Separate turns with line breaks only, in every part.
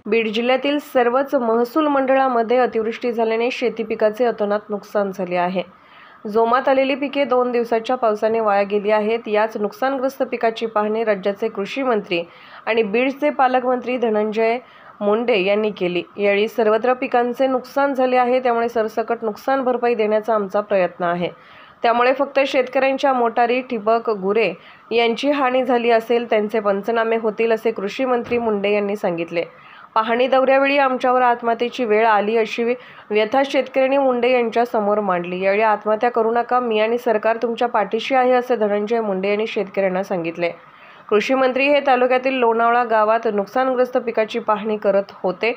बीड जिल्ह्यातील सर्वच महसूल मंडळामध्ये अतिवृष्टी झाल्याने शेती पिकाचे अतोनात नुकसान झाले आहे। जोमात आलेली पिके 2 दिवसाच्या पावसाने वाया गेली आहेत। याच नुकसानग्रस्त पिकाची पाहणी राज्याचे कृषी मंत्री आणि बीडचे पालकमंत्री धनंजय मुंडे यांनी केली। यावेळी सर्वत्र पिकांचे नुकसान झाले आहे, त्यामुळे सरसकट नुकसान भरपाई देण्याचा आमचा प्रयत्न आहे। त्यामुळे फक्त शेतकऱ्यांच्या मोटारी, ठिबक, गुरे यांची हानी झाली असेल त्यांचे पंचनामे होतील, असे कृषी मंत्री मुंडे यांनी सांगितले। पाहणी दौऱ्यावेळी आमच्यावर आत्महत्येची वेळ आली अशी व्यथा शेतकऱ्यांनी मुंडे यांच्या समोर मांडली। यावेळी आत्महत्या करू नका, मी आणि सरकार तुमच्या पाठीशी आहे, असे धनंजय मुंडे यांनी शेतकऱ्यांना सांगितले। कृषी मंत्री हे तालुक्यातील लोणावळा गावात नुकसानग्रस्त पिकाची पाहणी करत होते।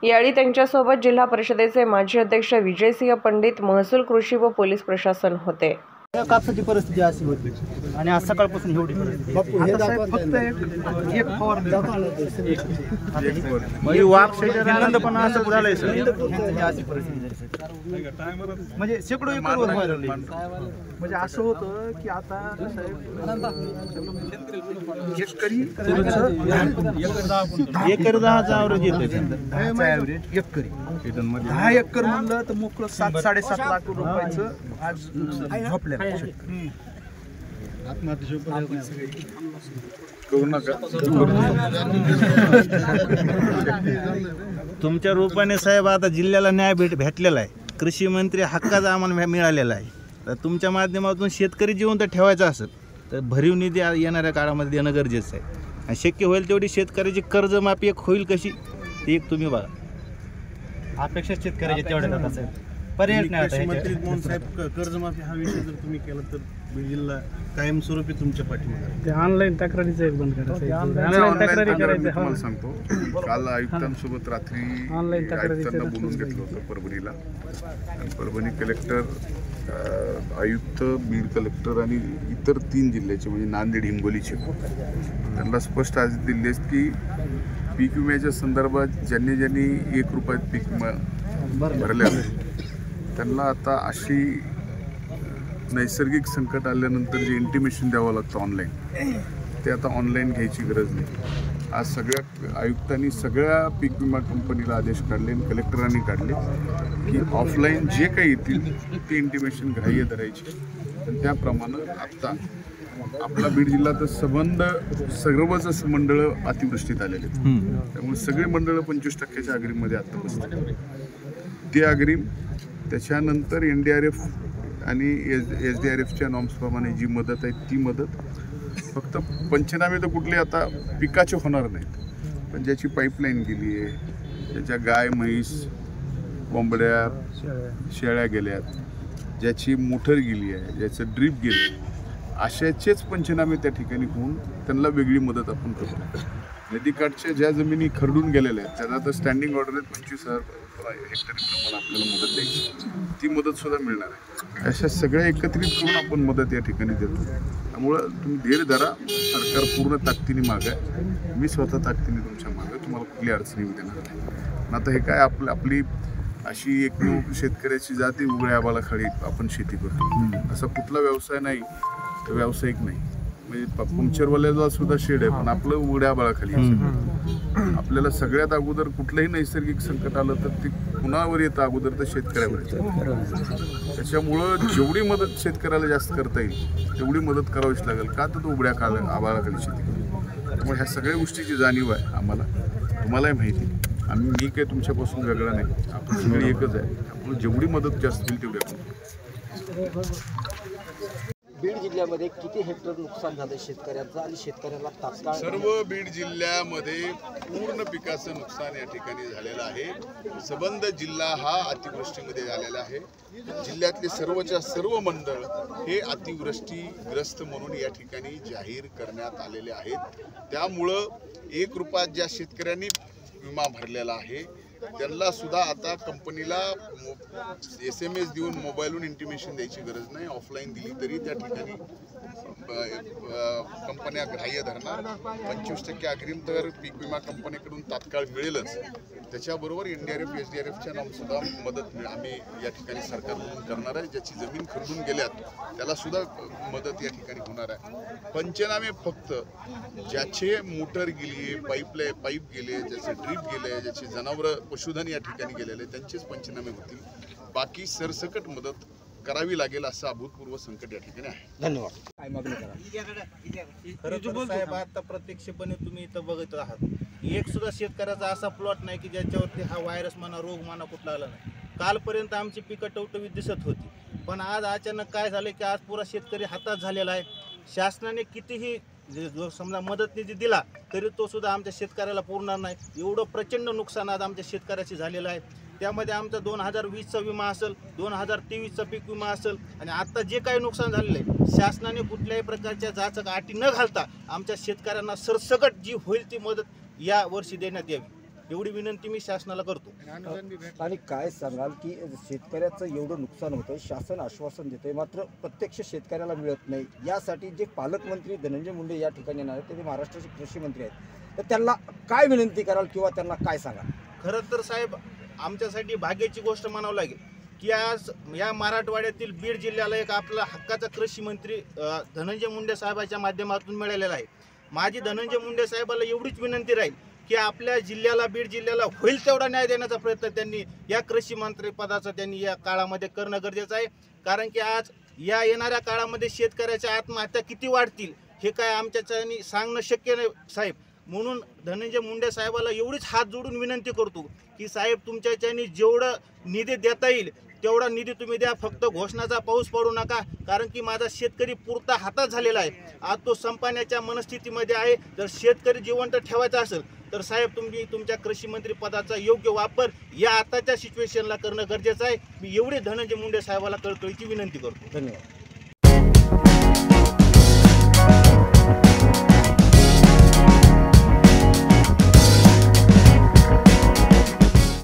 यावेळी त्यांच्यासोबत जिल्हा परिषदेचे माजी अध्यक्ष विजयसिंह पंडित, महसूल, कृषी व पोलीस प्रशासन होते।
कापसाची परिस्थिती अशी होती आणि आज सकाळपासून एवढी परिस्थिती फक्त एक फवार म्हणजे वाप शेटर पण असं बुडालंय सर, अशी परिस्थिती म्हणजे शेकडो एकरवर व्हायला लागली। म्हणजे असं होतं की आता शेतकरी एकर 10चा ॲव्हरेज येते, एकरी 10 एकर म्हणलं तर मोकळं 7-7.5 लाख रुपयाचं आज झोपल्या
करू नका।
तुमच्या रूपाने साहेब आता जिल्ह्याला न्याय भेटलेला आहे, कृषी मंत्री हक्काचा आम्हाला मिळालेला आहे। तर तुमच्या माध्यमातून शेतकरी जिवंत ठेवायचा असेल तर भरीव निधी येणाऱ्या काळामध्ये देणं गरजेचं आहे आणि शक्य होईल तेवढी शेतकऱ्याची कर्जमाफी एक होईल कशी ते एक तुम्ही बघा।
अपेक्षा शेतकऱ्याची तेवढ्या असेल पर्याय नाही।
मंत्री साहेब कर्जमाफी हा विषय जर तुम्ही केला तर बीड जिल्हा कायमस्वरूपी तुमच्या पाठीमागे।
ते ऑनलाईन तक्रारीचं एक बंद करायचं,
ऑनलाईन तक्रारी तुम्हाला सांगतो, काल आयुक्तांसोबत रात्री आयुक्तांना बोलून घेतलं होतं परभणीला, आणि परभणी कलेक्टर, आयुक्त, बीड कलेक्टर आणि इतर 3 जिल्ह्याचे म्हणजे नांदेड, हिंगोलीचे त्यांना स्पष्ट आज दिले की पीक विम्याच्या संदर्भात ज्यांनी 1 रुपयात पीक विमा भरले त्यांना आता अशी नैसर्गिक संकट आल्यानंतर जे इंटिमेशन द्यावं लागतं ऑनलाईन, ते आता ऑनलाईन घ्यायची गरज नाही। आज सगळ्या आयुक्तांनी सगळ्या पीक विमा कंपनीला आदेश काढले आणि कलेक्टरांनी काढले की ऑफलाईन जे काही येतील ते इंटिमेशन ग्राह्य धरायचे, आणि त्याप्रमाणे आत्ता आपला बीड जिल्हा तर सर्वच मंडळं अतिवृष्टीत आलेले आहेत, त्यामुळे सगळी मंडळं 25% अग्रीममध्ये आत्ता बसतात। ते अग्रीम, त्याच्यानंतर NDRF आणि SDRFच्या नॉर्म्सप्रमाणे जी मदत आहे ती मदत, फक्त पंचनामे तर कुठले आता पिकाचे होणार नाहीत, पण ज्याची पाईपलाईन गेली आहे, ज्याच्या गाय, म्हैस, कोंबड्या, शेळ्या गेल्यात, ज्याची मोटर गेली आहे, ज्याचं ड्रीप गेले, अशाचेच पंचनामे त्या ठिकाणी होऊन त्यांना वेगळी मदत आपण करतो। नदीकाठच्या ज्या जमिनी खरडून गेलेल्या आहेत त्यांना तर स्टँडिंग ऑर्डर आहेत 25,000 हेक्टरप्रमाणे आपल्याला मदत द्यायची, ती मदत सुद्धा मिळणार आहे। अशा सगळ्या एकत्रित करून आपण मदत या ठिकाणी देतो। त्यामुळं तुम्ही धीर धरा, सरकार पूर्ण ताकदीने मागे आहे, मी स्वतः ताकदीने तुमच्या मागे, तुम्हाला कुठली अडचणी देणार नाही। आता हे काय आपली अशी एकमेव शेतकऱ्याची जाती उघड्या आबाळाखाली आपण शेती करतो, असा कुठला व्यवसाय नाही तर व्यावसायिक नाही। म्हणजे पंक्चरवाल्याला सुद्धा शेड आहे, पण आपलं उघड्या आबाळाखाली आपल्याला सगळ्यात अगोदर कुठलंही नैसर्गिक संकट आलं तर ते कुणावर येतं अगोदर तर शेतकऱ्यावर येतं। त्याच्यामुळं जेवढी मदत शेतकऱ्याला जास्त करता येईल तेवढी मदत करावीच लागेल, का तर तो उघड्या आबाळाखाली शेती करतो। त्यामुळे ह्या सगळ्या गोष्टीची जाणीव आहे आम्हाला, तुम्हालाही माहिती, मी काही तुमच्यापासून वेगळा नाही, आपण सगळी एकच आहे। त्यामुळे जेवढी मदत जास्त होईल तेवढी आपण।
बीड जिल्ह्यामध्ये किती हेक्टर नुकसान झालं शेतकऱ्यांचं आणि शेतकऱ्याला तात्काळ?
सर्व बीड जिल्ह्यामध्ये पूर्ण पिकाचं नुकसान या ठिकाणी झालेलं आहे। संबंध जिल्हा हा अतिवृष्टीमध्ये झालेला आहे। जिल्ह्यातले सर्वच्या सर्व मंडळ हे अतिवृष्टीग्रस्त म्हणून या ठिकाणी जाहीर करण्यात आलेले आहेत। त्यामुळं 1 रुपयात ज्या शेतकऱ्यांनी विमा भरलेला आहे त्यांना सुद्धा आता कंपनीला SMS देऊन मोबाईलवरून इंटिमेशन द्यायची गरज नाही, ऑफलाईन दिली तरी त्या ठिकाणी कंपन्या ग्राह्य धरणार। 25% अग्रिम तर पीक विमा कंपनीकडून तात्काळ मिळेलच। त्याच्याबरोबर NDRF SDRFच्या सुद्धा मदत आम्ही या ठिकाणी सरकारकडून करणार आहे. ज्याची जमीन खरडून गेल्यात त्याला सुद्धा मदत या ठिकाणी होणार आहे. पंचनामे फक्त ज्याचे मोटर गेली, पाईप गेले, ज्याचे ड्रीप गेले, ज्याचे जनावरं पशुधन या ठिकाणी गेलेले त्यांचेच पंचनामे होतील. बाकी सरसकट मदत करावी लागेल असं अभूतपूर्व संकट या ठिकाणी आहे.
धन्यवाद. काय मागणी करा?
खरं तर साहेब आता प्रत्यक्षपणे तुम्ही इथं बघत आहात, एक सुद्धा शेतकऱ्याचा असा प्लॉट नाही की ज्याच्यावरती हा व्हायरस म्हणा, रोग म्हणा कुठला आला नाही. कालपर्यंत आमची पिकं टवटवीत दिसत होती, पण आज अचानक काय झालं की आज पुरा शेतकरी हातात झालेला आहे. शासनाने कितीही जो समजा मदत निधी दिला तरी तो सुद्धा आमच्या शेतकऱ्याला पुरणार नाही. एवढं प्रचंड नुकसान आज आमच्या शेतकऱ्याचे झालेलं आहे. त्यामध्ये आमचा 2020चा विमा असेल, 2023चा पीक विमा असेल, आणि आता जे काही नुकसान झालेलं आहे शासनाने कुठल्याही प्रकारच्या जाचक अटी न घालता आमच्या शेतकऱ्यांना सरसकट जी होईल ती मदत या वर्षी देण्यात यावी एवढी विनंती मी शासनाला करतो.
आणि काय सांगाल की शेतकऱ्याचं एवढं नुकसान होतं, शासन आश्वासन देतंय मात्र प्रत्यक्ष शेतकऱ्याला मिळत नाही. यासाठी जे पालकमंत्री धनंजय मुंडे या ठिकाणी येणार आहेत, ते महाराष्ट्राचे कृषी मंत्री आहेत, तर त्यांना काय विनंती कराल किंवा त्यांना काय सांगाल?
खरं तर साहेब आमच्यासाठी भाग्याची गोष्ट म्हणावं लागेल की आज या मराठवाड्यातील बीड जिल्ह्याला एक आपला हक्काचा कृषी मंत्री धनंजय मुंडे साहेबांच्या माध्यमातून मिळालेला आहे. माझी धनंजय मुंडे साहेबाला एवढीच विनंती राहील की आपल्या जिल्ह्याला, बीड जिल्ह्याला होईल तेवढा न्याय देण्याचा प्रयत्न त्यांनी या कृषी मंत्री पदाचा त्यांनी या काळामध्ये करणं गरजेचं आहे. कारण की आज या येणाऱ्या काळामध्ये शेतकऱ्याच्या आत्महत्या किती वाढतील हे काय आमच्याच्यानी सांगणं शक्य नाही साहेब. म्हणून धनंजय मुंडे साहेबाला एवढीच हात जोडून विनंती करतो की साहेब तुमच्याच्यानी जेवढं निधी देता येईल तेवढा निधी तुम्ही द्या, फक्त घोषणाचा पाऊस पडू नका. कारण की माझा शेतकरी पुरता हातात झालेला आहे, आज तो संपण्याच्या मनस्थितीमध्ये आहे. जर शेतकरी जिवंत ठेवायचा असेल तर साहेब तुम्ही तुमच्या कृषी मंत्री पदाचा योग्य वापर या आताच्या सिच्युएशनला करणं गरजेचं आहे. मी एवढी धनंजय मुंडे साहेबाला कळकळीची विनंती करतो.
धन्यवाद.